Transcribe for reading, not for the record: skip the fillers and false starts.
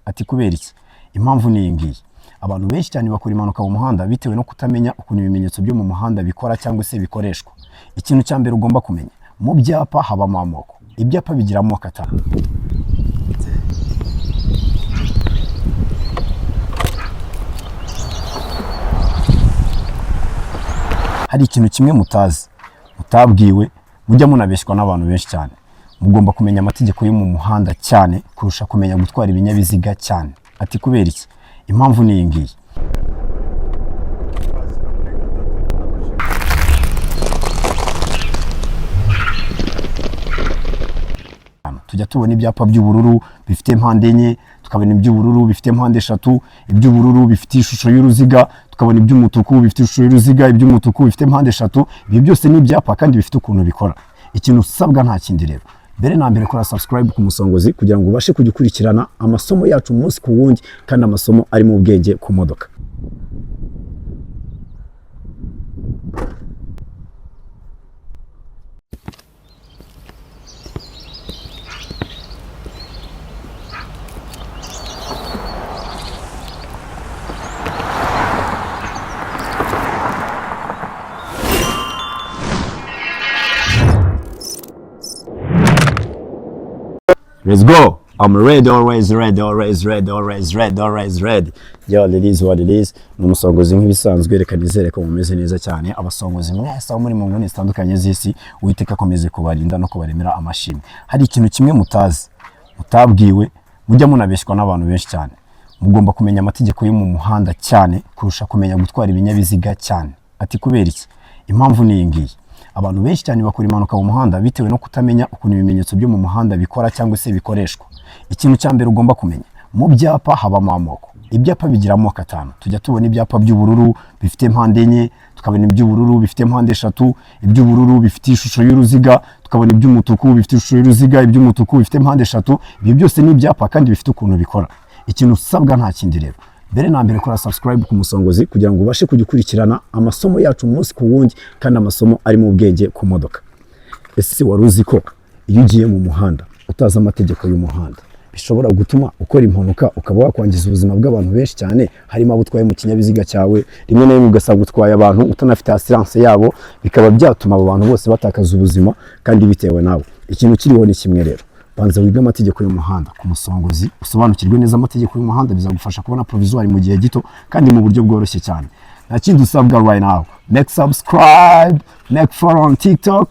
Ati kubera iki? Impamvu ni iyi ngiyi. Abantu benshi cyane bakora impanuka mu muhanda bitewe no kutamenya ukuntu ibimenyetso byo mu muhanda bikora cyangwa se bikoreshwa. Ikintu cya mbere ugomba kumenya, mu byapa habamo amoko. Ibyapa bigira amoko atanu. Hari ikintu kimwe mutabwiwe, mujya munabeshywa n'abantu benshi cyane. Mugomba kumenya amategeko yo mu muhanda cyane kurusha kumenya gutwara ibinyabiziga cyane. Ati kubera iki? Impamvu ni iyi ngiyi. Tujya tubona ibyapa by'ubururu bifite impande enye, tukabona iby'ubururu bifite impande eshatu, iby'ubururu bifite ishusho y'uruziga, tukabona iby'umutuku bifite ishusho y'uruziga, iby'umutuku bifite impande eshatu. Ibi byose ni ibyapa kandi bifite ukuntu bikora. Ikintu usabwa nta kindi rero. Mbere na mbere kora subscribe ku Musongozi kugira ngo ubashe kugikurikirana amasomo yacu umunsi ku wundi kandi amasomo ari mu bwenge ku modoka. Let's go. I'm ready, always ready, always ready, always ready, always ready. Yo, it is what it is. N'umusongozi nk'ibisanzwe, reka nizere ko mumeze neza cyane. Abasongozi mwese aho muri mu nguni zitandukanye z'isi, Uwiteka akomeze kubarinda no kubaremera amashimwe. Hari ikintu kimwe mutabwiwe, mujya munabeshywa n'abantu benshi cyane. Mugomba kumenya amategeko yo mu muhanda cyane kurusha kumenya gutwara ibinyabiziga cyane. Ati kubera iki? Impamvu ni iyi ngiyi. Abantu benshi cyane bakora impanuka mu muhanda bitewe no kutamenya ukuntu ibimenyetso byo mu muhanda bikora cyangwa se bikoreshwa. Ikintu cya mbere ugomba kumenya, mu byapa habamo amoko. Ibyapa bigira amoko atanu. Tujya tubona ibyapa by'ubururu bifite impande enye, tukabona iby'ubururu bifite impande eshatu, iby'ubururu bifite ishusho y'uruziga, tukabona iby'umutuku bifite ishusho y'uruziga, iby'umutuku bifite impande eshatu. Ibi byose ni ibyapa kandi bifite ukuntu bikora. Ikintu usabwa nta kindi rero. Mbere na mbere kora subscribe ku Musongozi kugira ngo ubashe kugikurikirana amasomo yacu umunsi ku wundi kandi amasomo ari mu bwenge ku modoka. Ese wari uzi ko iyo ugiye mu muhanda utazi amategeko y'umuhanda bishobora gutuma ukora impanuka ukaba wakwangiza ubuzima bw'abantu benshi cyane, harimo abo utwaye mu kinyabiziga cyawe, rimwe na rimwe ugasanga utwaye abantu utanafite assurance yabo, bikaba byatuma abo bantu bose batakaza ubuzima kandi bitewe nawe. Ikintu kiriho ni kimwe rero. Banza wige amategeko y'umuhanda ku Musongozi, usobanukirwe neza amategeko y'umuhanda, bizagufasha kubona provisoire mu gihe gito kandi mu buryo bworoshye cyane. Nta kindi usabwa right now. Make subscribe, make follow on TikTok.